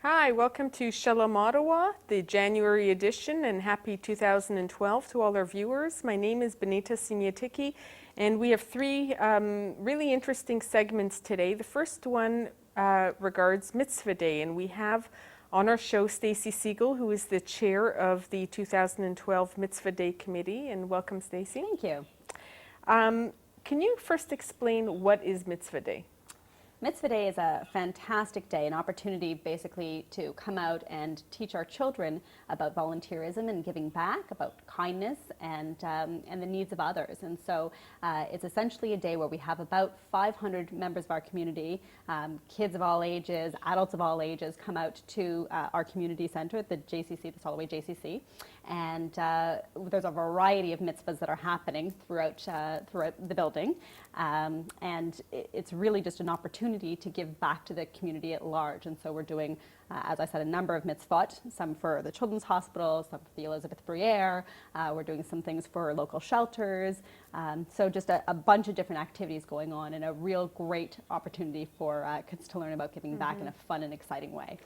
Hi, welcome to Shalom, Ottawa, the January edition, and happy 2012 to all our viewers. My name is Benita Simiatiki, and we have three really interesting segments today. The first one regards Mitzvah Day, and we have on our show Stacey Segal, who is the chair of the 2012 Mitzvah Day Committee. And welcome, Stacey. Thank you. Can you first explain what is Mitzvah Day? Mitzvah Day is a fantastic day, an opportunity basically to come out and teach our children about volunteerism and giving back, about kindness and the needs of others. And so it's essentially a day where we have about 500 members of our community, kids of all ages, adults of all ages, come out to our community center at the JCC, the Soloway JCC. And there's a variety of mitzvahs that are happening throughout the building. And it's really just an opportunity to give back to the community at large. And so we're doing, as I said, a number of mitzvot, some for the Children's Hospital, some for the Elizabeth Briere. We're doing some things for local shelters. So just a bunch of different activities going on, and a real great opportunity for kids to learn about giving back in a fun and exciting way.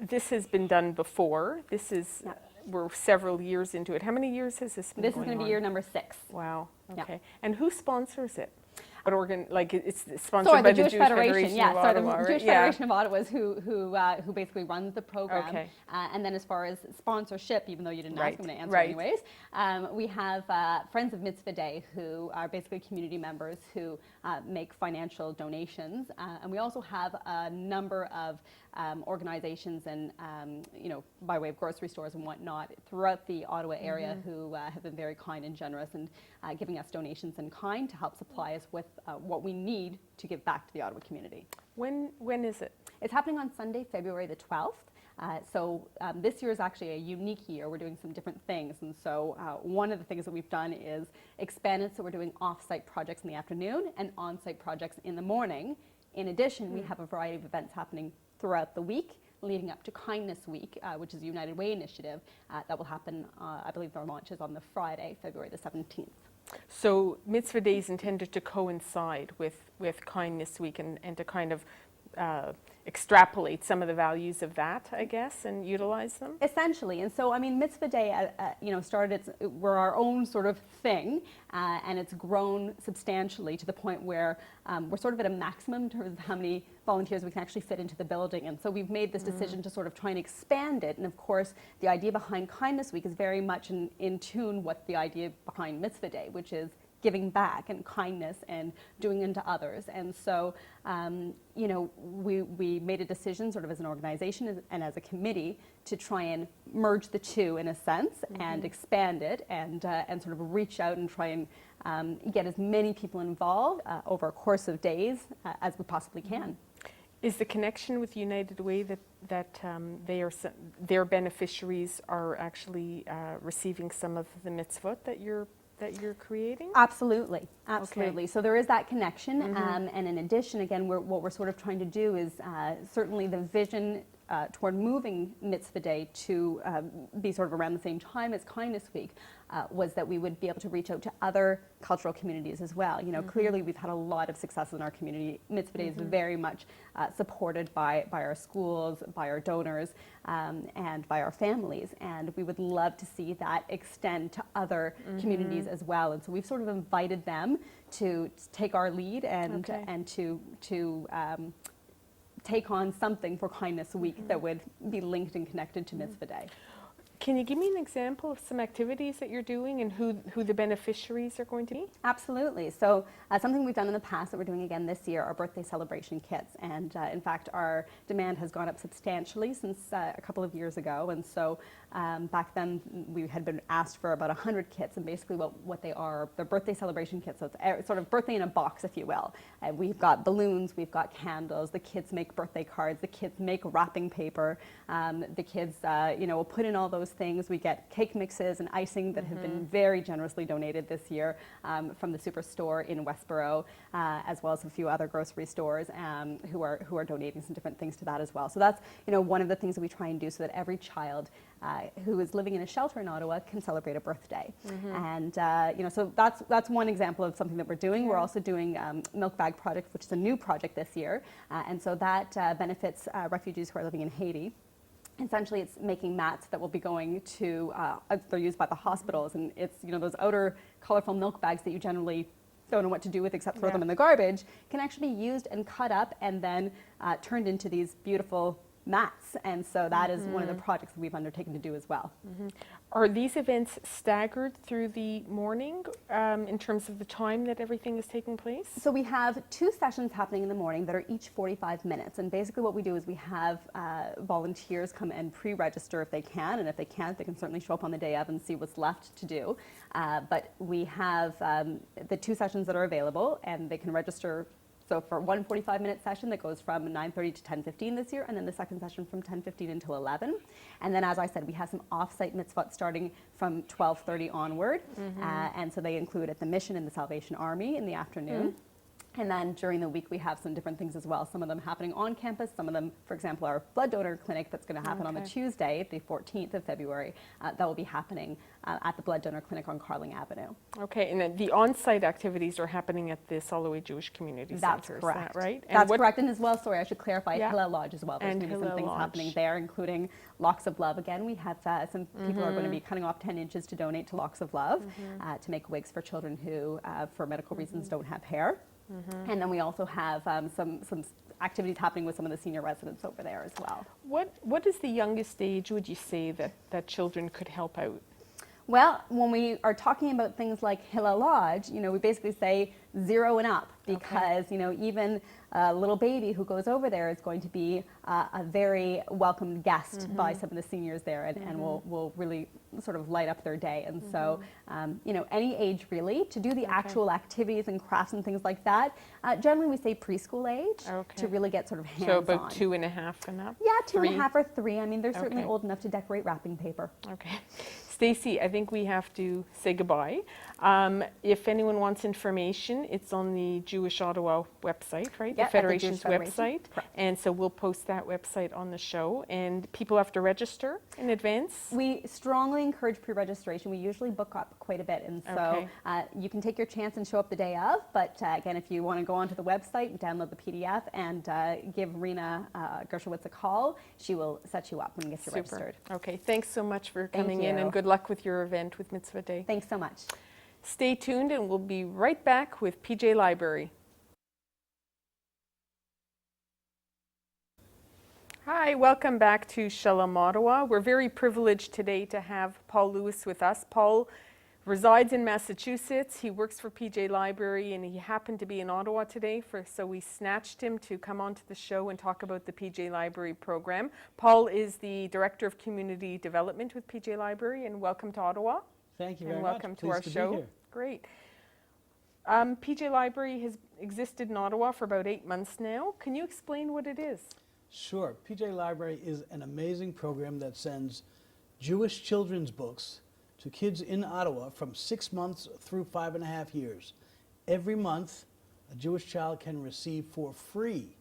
This has been done before. This is... Yeah. We're several years into it. How many years has this been going on? This is going to be year number 6. Wow. Okay. Yeah. And who sponsors it? What organ? Like it's sponsored Sorry, by the Jewish Federation. of Yeah, sorry, Ottawa, the Jewish right? Federation of Ottawa is who basically runs the program. Okay. And then as far as sponsorship, even though you didn't ask, I'm going to answer Right. anyways. We have Friends of Mitzvah Day, who are basically community members who make financial donations, and we also have a number of organizations and by way of grocery stores and whatnot throughout the Ottawa area who have been very kind and generous and giving us donations in kind to help supply us with what we need to give back to the Ottawa community. When is it? It's happening on Sunday, February the 12th. So this year is actually a unique year. We're doing some different things. And so one of the things that we've done is expanded. So we're doing off-site projects in the afternoon and on-site projects in the morning. In addition, we have a variety of events happening throughout the week leading up to Kindness Week, which is a United Way initiative that will happen, I believe their launch is on the Friday, February the 17th. So Mitzvah Day is intended to coincide with Kindness Week and to kind of extrapolate some of the values of that, I guess, and utilize them? Essentially. And so, I mean, Mitzvah Day, started, we're our own sort of thing, and it's grown substantially to the point where we're sort of at a maximum in terms of how many volunteers we can actually fit into the building. And so we've made this decision to sort of try and expand it. And of course, the idea behind Kindness Week is very much in tune with the idea behind Mitzvah Day, which is giving back and kindness and doing unto others. And so, we made a decision sort of as an organization and as a committee to try and merge the two in a sense and expand it and sort of reach out and try and get as many people involved over a course of days as we possibly can. Is the connection with United Way that their beneficiaries are actually receiving some of the mitzvot that you're creating? Absolutely, absolutely. Okay. So there is that connection, and in addition, again, what we're sort of trying to do is certainly the vision toward moving Mitzvah Day to be sort of around the same time as Kindness Week was that we would be able to reach out to other cultural communities as well. Clearly we've had a lot of success in our community. Mitzvah Day is very much supported by our schools, by our donors, and by our families. And we would love to see that extend to other communities as well. And so we've sort of invited them to take our lead and to take on something for Kindness Week that would be linked and connected to Mitzvah Day. Can you give me an example of some activities that you're doing and who the beneficiaries are going to be? Absolutely. So something we've done in the past that we're doing again this year are birthday celebration kits. And in fact, our demand has gone up substantially since a couple of years ago. And so back then we had been asked for about 100 kits, and basically what they are, they're birthday celebration kits. So it's sort of birthday in a box, if you will. We've got balloons, we've got candles, the kids make birthday cards, the kids make wrapping paper, the kids will put in all those things. We get cake mixes and icing that have been very generously donated this year from the Superstore in Westboro, as well as a few other grocery stores who are donating some different things to that as well. So that's one of the things that we try and do so that every child who is living in a shelter in Ottawa can celebrate a birthday. And so that's one example of something that we're doing. We're also doing Milk Bag Project, which is a new project this year, and so that benefits refugees who are living in Haiti. essentially it's making mats that will be going to, they're used by the hospitals, and it's, those outer colorful milk bags that you generally don't know what to do with except throw them in the garbage, can actually be used and cut up and then turned into these beautiful mats. And so that is one of the projects that we've undertaken to do as well. Are these events staggered through the morning in terms of the time that everything is taking place? So we have 2 sessions happening in the morning that are each 45 minutes. And basically what we do is we have volunteers come and pre-register if they can. And if they can't, they can certainly show up on the day of and see what's left to do. But we have the 2 sessions that are available, and they can register. So for one 45-minute session that goes from 9:30 to 10:15 this year, and then the second session from 10:15 until 11. And then, as I said, we have some off-site mitzvot starting from 12:30 onward. And so they include at the Mission and the Salvation Army in the afternoon. And then during the week, we have some different things as well. Some of them happening on campus. Some of them, for example, our blood donor clinic that's going to happen on the Tuesday, the 14th of February. That will be happening at the blood donor clinic on Carling Avenue. Okay, and then the on-site activities are happening at the Soloway Jewish Community That's Center. correct. Is that right? That's correct. And as well, sorry, I should clarify, Hillel Lodge as well. There's And going to be some Hillel things Lodge. happening there, including Locks of Love. Again, we have some people are going to be cutting off 10 inches to donate to Locks of Love to make wigs for children who, for medical reasons, don't have hair. And then we also have some activities happening with some of the senior residents over there as well. What is the youngest age, would you say, that children could help out? Well, when we are talking about things like Hillel Lodge, we basically say 0 and up, because even a little baby who goes over there is going to be a very welcomed guest by some of the seniors there, and will really sort of light up their day. And so, any age really, to do the actual activities and crafts and things like that, generally we say preschool age to really get sort of hands-on. So about 2.5 and up? Yeah, 2.5 3? or 3. I mean, they're certainly old enough to decorate wrapping paper. Okay. Stacey, I think we have to say goodbye. If anyone wants information, it's on the Jewish Ottawa website, right? Yeah, the Federation's at the Jewish website. Correct. And so we'll post that website on the show. And people have to register in advance? We strongly encourage pre-registration. We usually book up quite a bit. And so you can take your chance and show up the day of. But again, if you want to go onto the website, download the PDF, and give Rena Gershowitz a call, she will set you up and get you registered. Okay, thanks so much for coming in, you. and good luck with your event with Mitzvah Day. Thanks so much. Stay tuned, and we'll be right back with PJ Library. Hi, welcome back to Shalom, Ottawa. We're very privileged today to have Paul Lewis with us. Paul resides in Massachusetts. He works for PJ Library, and he happened to be in Ottawa today, so we snatched him to come onto the show and talk about the PJ Library program. Paul is the Director of Community Development with PJ Library, and welcome to Ottawa. Thank you very And much. welcome to Pleased our be show. here. Great. PJ Library has existed in Ottawa for about 8 months now. Can you explain what it is? Sure. PJ Library is an amazing program that sends Jewish children's books to kids in Ottawa from 6 months through 5.5 years. Every month, a Jewish child can receive for free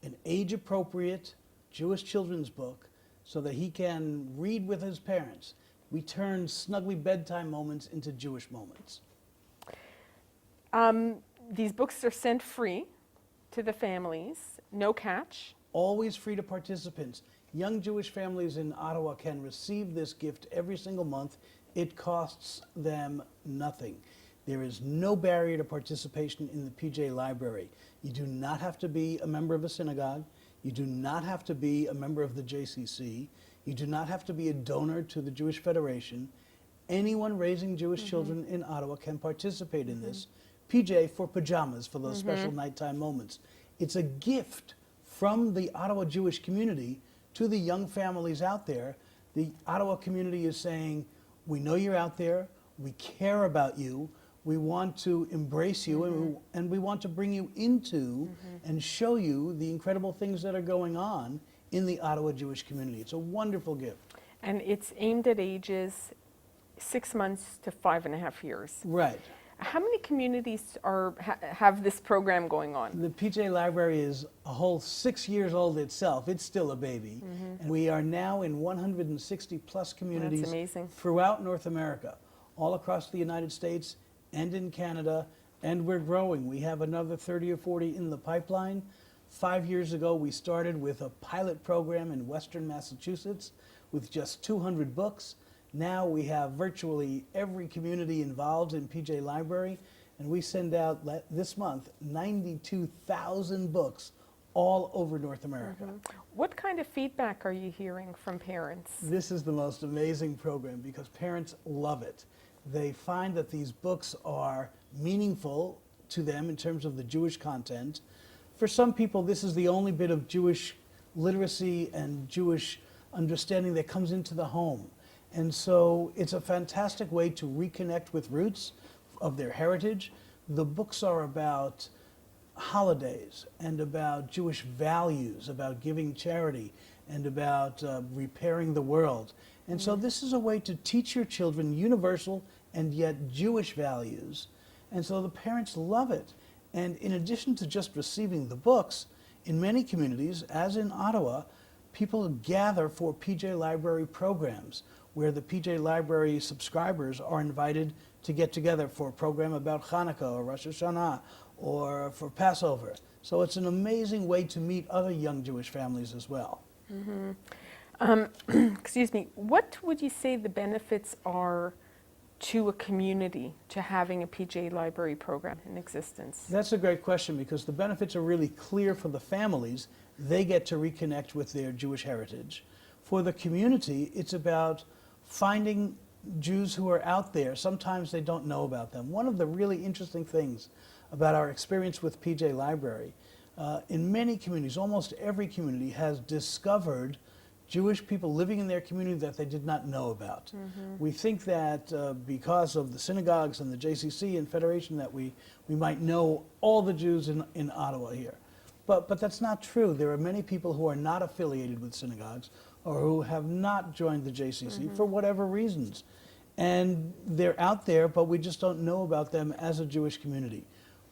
an age-appropriate Jewish children's book so that he can read with his parents. We turn snuggly bedtime moments into Jewish moments. These books are sent free to the families, no catch. Always free to participants. Young Jewish families in Ottawa can receive this gift every single month. It costs them nothing. There is no barrier to participation in the PJ Library. You do not have to be a member of a synagogue. You do not have to be a member of the JCC. You do not have to be a donor to the Jewish Federation. Anyone raising Jewish children in Ottawa can participate in this. PJ for pajamas for those special nighttime moments. It's a gift from the Ottawa Jewish community to the young families out there. The Ottawa community is saying, we know you're out there, we care about you, we want to embrace you, and we want to bring you into and show you the incredible things that are going on in the Ottawa Jewish community. It's a wonderful gift. And it's aimed at ages 6 months to 5.5 years. Right. How many communities have this program going on? The PJ Library is a whole 6 years old itself. It's still a baby. And we are now in 160 plus communities That's amazing. throughout North America, all across the United States and in Canada, and we're growing. We have another 30 or 40 in the pipeline. 5 years ago, we started with a pilot program in Western Massachusetts with just 200 books. Now we have virtually every community involved in PJ Library, and we send out this month 92,000 books all over North America. What kind of feedback are you hearing from parents? This is the most amazing program because parents love it. They find that these books are meaningful to them in terms of the Jewish content. For some people, this is the only bit of Jewish literacy and Jewish understanding that comes into the home. And so it's a fantastic way to reconnect with roots of their heritage. The books are about holidays and about Jewish values, about giving charity, and about repairing the world. And so this is a way to teach your children universal and yet Jewish values. And so the parents love it. And in addition to just receiving the books, in many communities, as in Ottawa, people gather for PJ Library programs where the PJ Library subscribers are invited to get together for a program about Hanukkah or Rosh Hashanah or for Passover. So it's an amazing way to meet other young Jewish families as well. Excuse me, what would you say the benefits are to a community to having a PJ Library program in existence? That's a great question because the benefits are really clear for the families. They get to reconnect with their Jewish heritage. For the community, it's about finding Jews who are out there. Sometimes they don't know about them. One of the really interesting things about our experience with PJ Library, in many communities, almost every community has discovered Jewish people living in their community that they did not know about. We think that because of the synagogues and the JCC and Federation that we might know all the Jews in Ottawa here. But that's not true. There are many people who are not affiliated with synagogues or who have not joined the JCC for whatever reasons. And they're out there, but we just don't know about them as a Jewish community.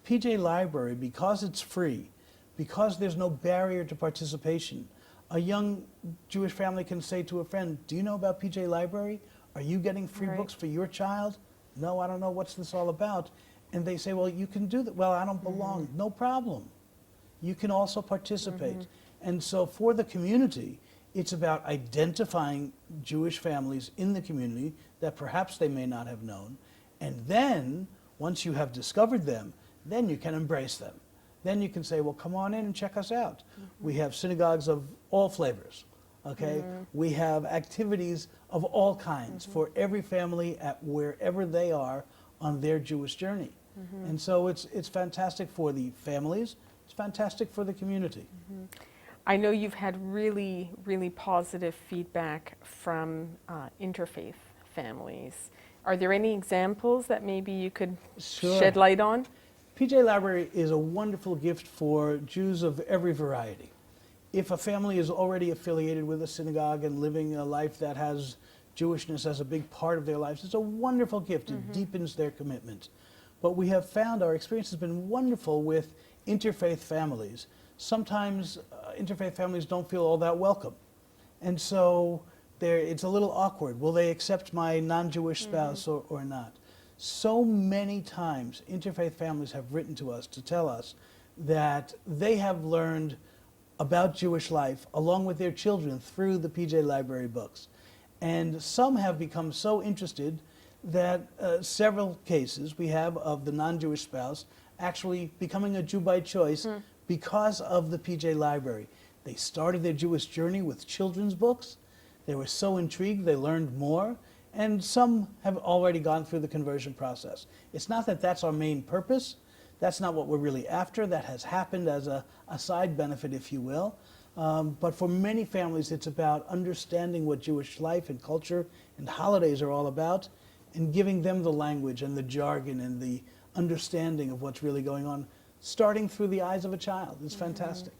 PJ Library, because it's free, because there's no barrier to participation, a young Jewish family can say to a friend, do you know about PJ Library? Are you getting free books for your child? No, I don't know. What's this all about? And they say, well, you can do that. Well, I don't belong. No problem. You can also participate. And so for the community, it's about identifying Jewish families in the community that perhaps they may not have known. And then, once you have discovered them, then you can embrace them. Then you can say, well, come on in and check us out. We have synagogues of all flavors, okay? We have activities of all kinds for every family at wherever they are on their Jewish journey. And so it's fantastic for the families. It's fantastic for the community. I know you've had really, really positive feedback from interfaith families. Are there any examples that maybe you could shed light on? PJ Library is a wonderful gift for Jews of every variety. If a family is already affiliated with a synagogue and living a life that has Jewishness as a big part of their lives, it's a wonderful gift. It deepens their commitment. But we have found our experience has been wonderful with interfaith families. Sometimes interfaith families don't feel all that welcome. And so it's a little awkward. Will they accept my non-Jewish spouse or not? So many times interfaith families have written to us to tell us that they have learned about Jewish life along with their children through the PJ Library books. And some have become so interested that several cases we have of the non-Jewish spouse actually becoming a Jew by choice because of the PJ Library. They started their Jewish journey with children's books. They were so intrigued, they learned more. And some have already gone through the conversion process. It's not that that's our main purpose. That's not what we're really after. That has happened as a side benefit, if you will. But for many families, it's about understanding what Jewish life and culture and holidays are all about and giving them the language and the jargon and the understanding of what's really going on, starting through the eyes of a child. It's fantastic.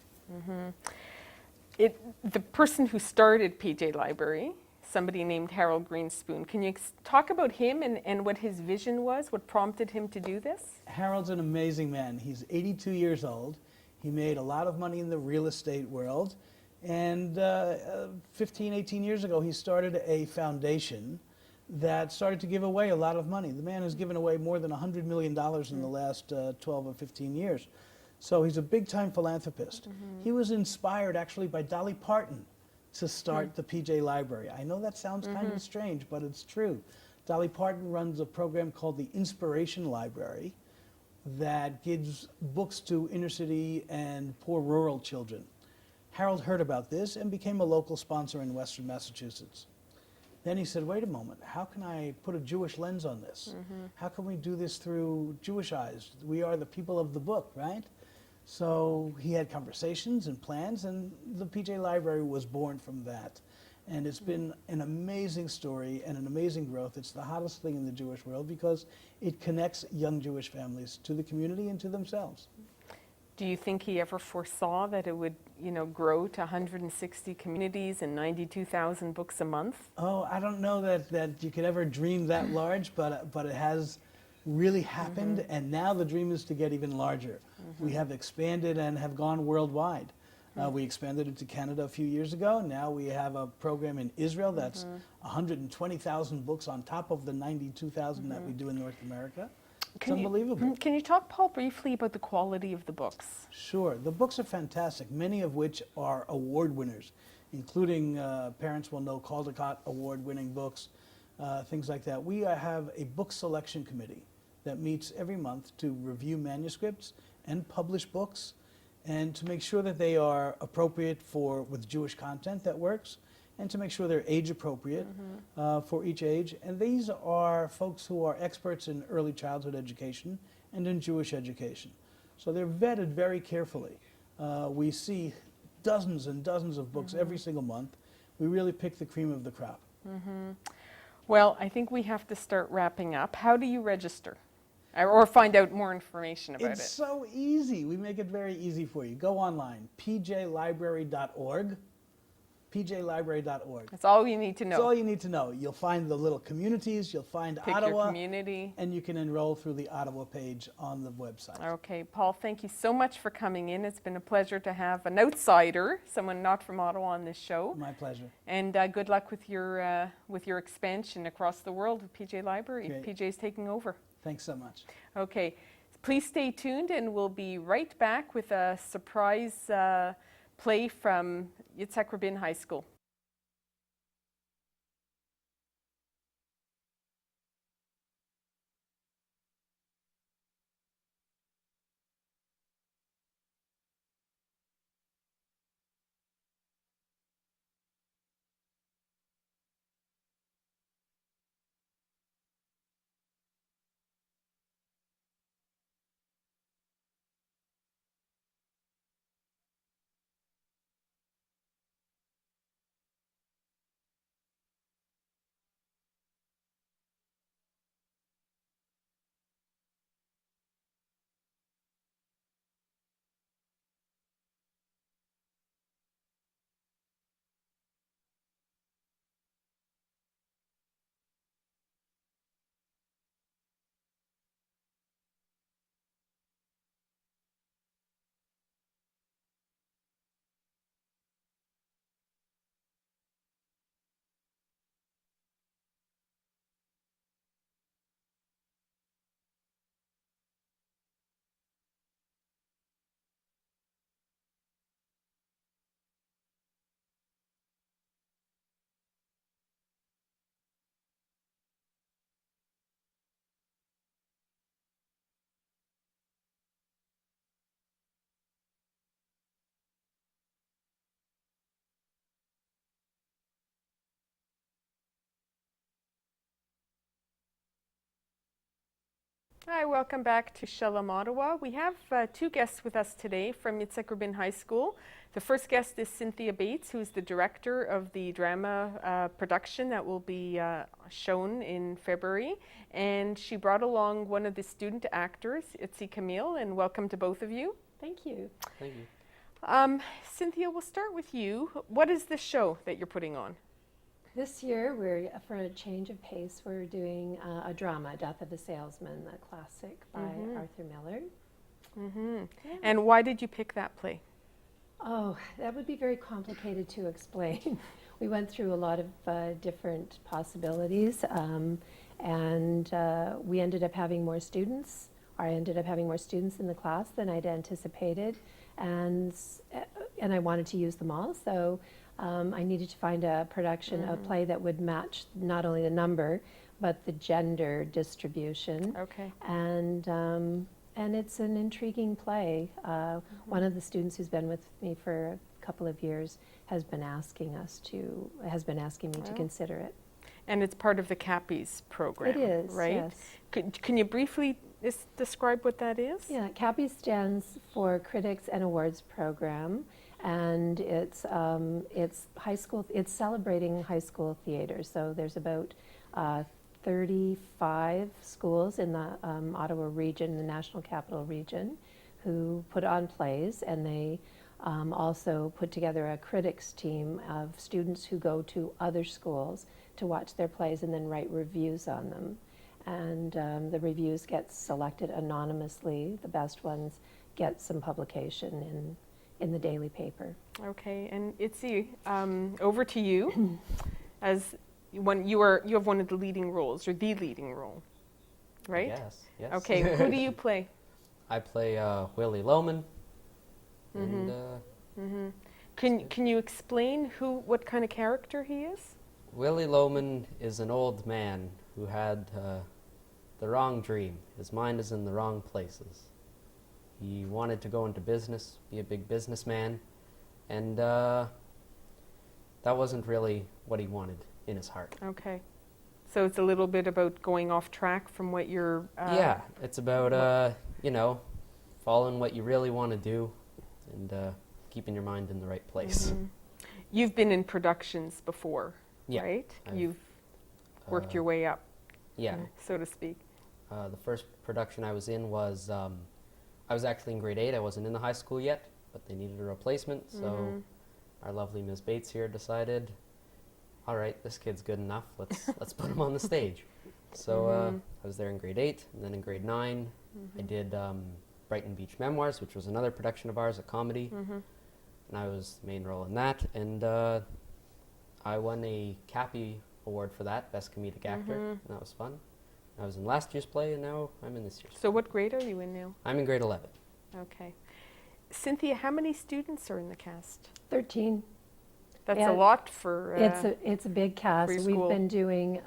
The person who started PJ Library, somebody named Harold Greenspoon. Can you talk about him and what his vision was, what prompted him to do this? Harold's an amazing man. He's 82 years old. He made a lot of money in the real estate world. And 15, 18 years ago, he started a foundation that started to give away a lot of money. The man has given away more than $100 million in the last 12 or 15 years. So he's a big-time philanthropist. He was inspired actually by Dolly Parton to start the PJ Library. I know that sounds kind of strange, but it's true. Dolly Parton runs a program called the Inspiration Library that gives books to inner city and poor rural children. Harold heard about this and became a local sponsor in Western Massachusetts. Then he said, wait a moment, how can I put a Jewish lens on this? How can we do this through Jewish eyes? We are the people of the book, right? So he had conversations and plans, and the PJ Library was born from that. And it's been an amazing story and an amazing growth. It's the hottest thing in the Jewish world because it connects young Jewish families to the community and to themselves. Do you think he ever foresaw that it would, grow to 160 communities and 92,000 books a month? Oh, I don't know that you could ever dream that large, but it has really happened, and now the dream is to get even larger. We have expanded and have gone worldwide. We expanded it to Canada a few years ago. Now we have a program in Israel that's 120,000 books on top of the 92,000 that we do in North America. It's unbelievable. Can you talk, Paul, briefly about the quality of the books? Sure. The books are fantastic, many of which are award winners, including, parents will know, Caldecott award-winning books, things like that. We have a book selection committee that meets every month to review manuscripts and publish books and to make sure that they are appropriate with Jewish content that works, and to make sure they're age appropriate for each age. And these are folks who are experts in early childhood education and in Jewish education. So they're vetted very carefully. We see dozens and dozens of books every single month. We really pick the cream of the crop. Well, I think we have to start wrapping up. How do you register? Or find out more information about It's it? so easy. We make it very easy for you. Go online, pjlibrary.org. pjlibrary.org. That's all you need to know. That's all you need to know. You'll find the little communities, you'll find Pick Ottawa, your community. and you can enroll through the Ottawa page on the website. Okay, Paul, thank you so much for coming in. It's been a pleasure to have an outsider, someone not from Ottawa, on this show. My pleasure. And good luck with your expansion across the world with PJ Library. Great. PJ's taking over. Thanks so much. Okay, please stay tuned, and we'll be right back with a surprise play from Yitzhak Rabin High School. Hi, welcome back to Shalom, Ottawa. We have two guests with us today from Yitzhak Rabin High School. The first guest is Cynthia Bates, who's the director of the drama production that will be shown in February. And she brought along one of the student actors, Itzy Kamil, and welcome to both of you. Thank you. Thank you. Cynthia, we'll start with you. What is the show that you're putting on? This year, for a change of pace, we're doing a drama, Death of a Salesman, a classic by Arthur Miller. Yeah. And why did you pick that play? Oh, that would be very complicated to explain. We went through a lot of different possibilities, and we ended up having more students I ended up having more students in the class than I'd anticipated, and I wanted to use them all. So I needed to find a production, a play that would match not only the number, but the gender distribution. Okay. And it's an intriguing play. One of the students who's been with me for a couple of years has been asking me to consider it. And it's part of the CAPI's program, It is, right? yes. Can you briefly describe what that is? Yeah, CAPI stands for Critics and Awards Program, and it's high school. It's celebrating high school theater. So there's about 35 schools in the Ottawa region, the National Capital Region, who put on plays, and they also put together a critics team of students who go to other schools to watch their plays and then write reviews on them. And the reviews get selected anonymously. The best ones get some publication in the daily paper. Okay, and Itzy, over to you. As you have one of the leading roles, or the leading role, right? Yes. Okay, who do you play? I play Willie Lohman. And, Can you explain what kind of character he is? Willie Lohman is an old man who had the wrong dream. His mind is in the wrong places. He wanted to go into business, be a big businessman, and that wasn't really what he wanted in his heart. Okay, so it's a little bit about going off track from what you're... Yeah, it's about, following what you really want to do and keeping your mind in the right place. You've been in productions before, Yeah, right? I've, You've worked your way up, Yeah. so to speak. The first production I was in was, I was actually in grade 8. I wasn't in the high school yet, but they needed a replacement, so our lovely Ms. Bates here decided, all right, this kid's good enough, let's put him on the stage. So I was there in grade 8, and then in grade 9, I did Brighton Beach Memoirs, which was another production of ours, a comedy, and I was the main role in that, and I won a CAPI award for that, Best Comedic Actor, and that was fun. I was in last year's play, and now I'm in this year's play. So what grade are you in now? I'm in grade 11. Okay. Cynthia, how many students are in the cast? 13. That's Yeah. a lot for... It's a big cast. for your We've school. been doing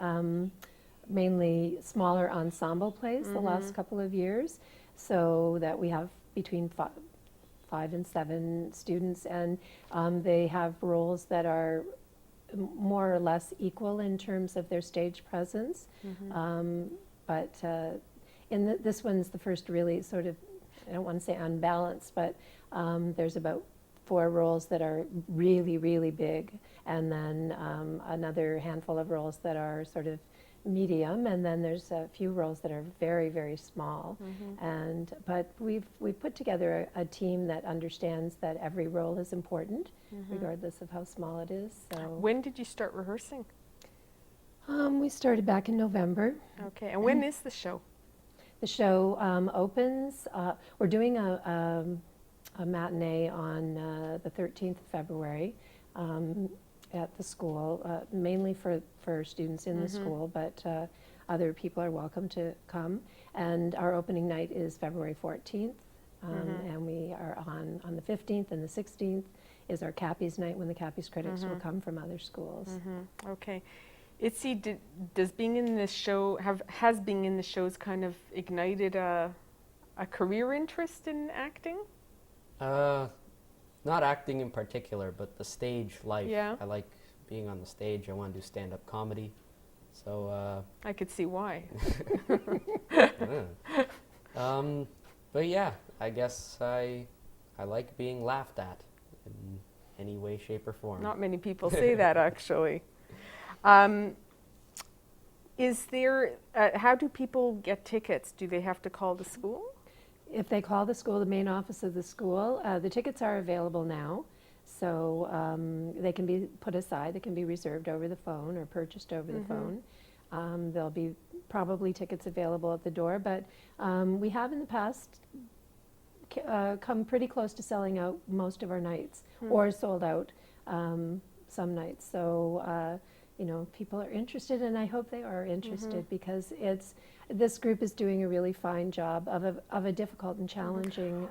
mainly smaller ensemble plays the last couple of years, so that we have between 5 and 7 students, and they have roles that are more or less equal in terms of their stage presence. But this one's the first really sort of, I don't want to say unbalanced, but there's about 4 roles that are really, really big, and then another handful of roles that are sort of medium, and then there's a few roles that are very, very small. But we've put together a team that understands that every role is important, regardless of how small it is. So When did you start rehearsing? we started back in November. Okay, and when is the show? The show opens. We're doing a matinee on the 13th of February at the school, mainly for students in the school, but other people are welcome to come. And our opening night is February 14th, and we are on the 15th, and the 16th is our Cappies night, when the Cappies critics will come from other schools. Okay. Itzy, does being in this show, has being in the shows kind of ignited a career interest in acting? Not acting in particular, but the stage life. Yeah. I like being on the stage. I want to do stand-up comedy. So, I could see why. but yeah, I guess I like being laughed at in any way, shape, or form. Not many people say that, actually. Is there, how do people get tickets? Do they have to call the school? If they call the school, the main office of the school, the tickets are available now. So they can be put aside, they can be reserved over the phone or purchased over the phone. There'll be probably tickets available at the door, but we have in the past come pretty close to selling out most of our nights, or sold out some nights. So you know, people are interested, and I hope they are interested because this group is doing a really fine job of a difficult and challenging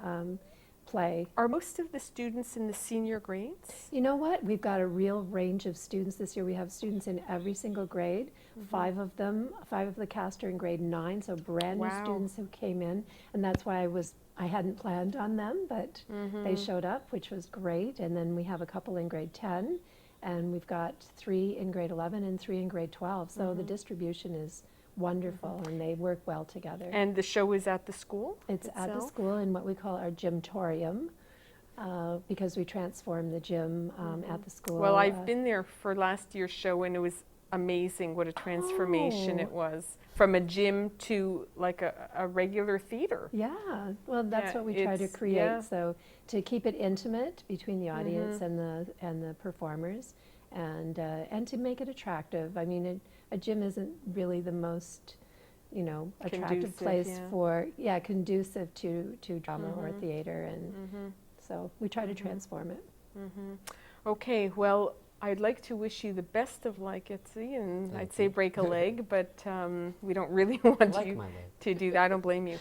play. Are most of the students in the senior grades? You know what? We've got a real range of students this year. We have students in every single grade. 5 of the cast are in grade 9, so brand new Wow. students who came in, and that's why I hadn't planned on them, but they showed up, which was great. And then we have a couple in grade 10, and we've got 3 in grade 11 and 3 in grade 12. So the distribution is wonderful, and they work well together. And the show is at the school? It's at the itself? school in what we call our gymtorium, because we transform the gym at the school. Well, I've been there for last year's show, and it was amazing what a transformation Oh. it was from a gym to like a regular theater. Yeah, well, that's Yeah, what we try to it's- create. yeah. So to keep it intimate between the audience and the performers, and to make it attractive. I mean, a gym isn't really the most, you know, attractive Conducive, place yeah. for conducive to drama or theater, and so we try to transform it. Okay, well, I'd like to wish you the best of luck, Itzy, and Thank I'd say you. break a leg, but we don't really want like you my leg. to do that. I don't blame you.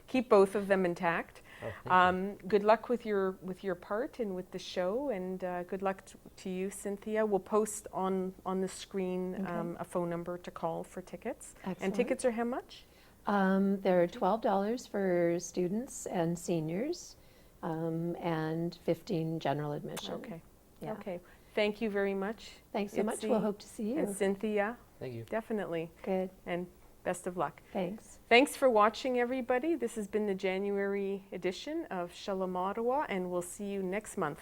Keep both of them intact. Oh, thank you. Good luck with your part and with the show, and good luck to you, Cynthia. We'll post on the screen Okay. a phone number to call for tickets. And Excellent. tickets are how much? They're $12 for students and seniors, and $15 general admission. Okay. Yeah. Okay. Thank you very much. Thanks so much. Itzy We'll hope to see you. And Cynthia, Thank you. definitely. Good. And best of luck. Thanks. Thanks for watching, everybody. This has been the January edition of Shalom, Ottawa, and we'll see you next month.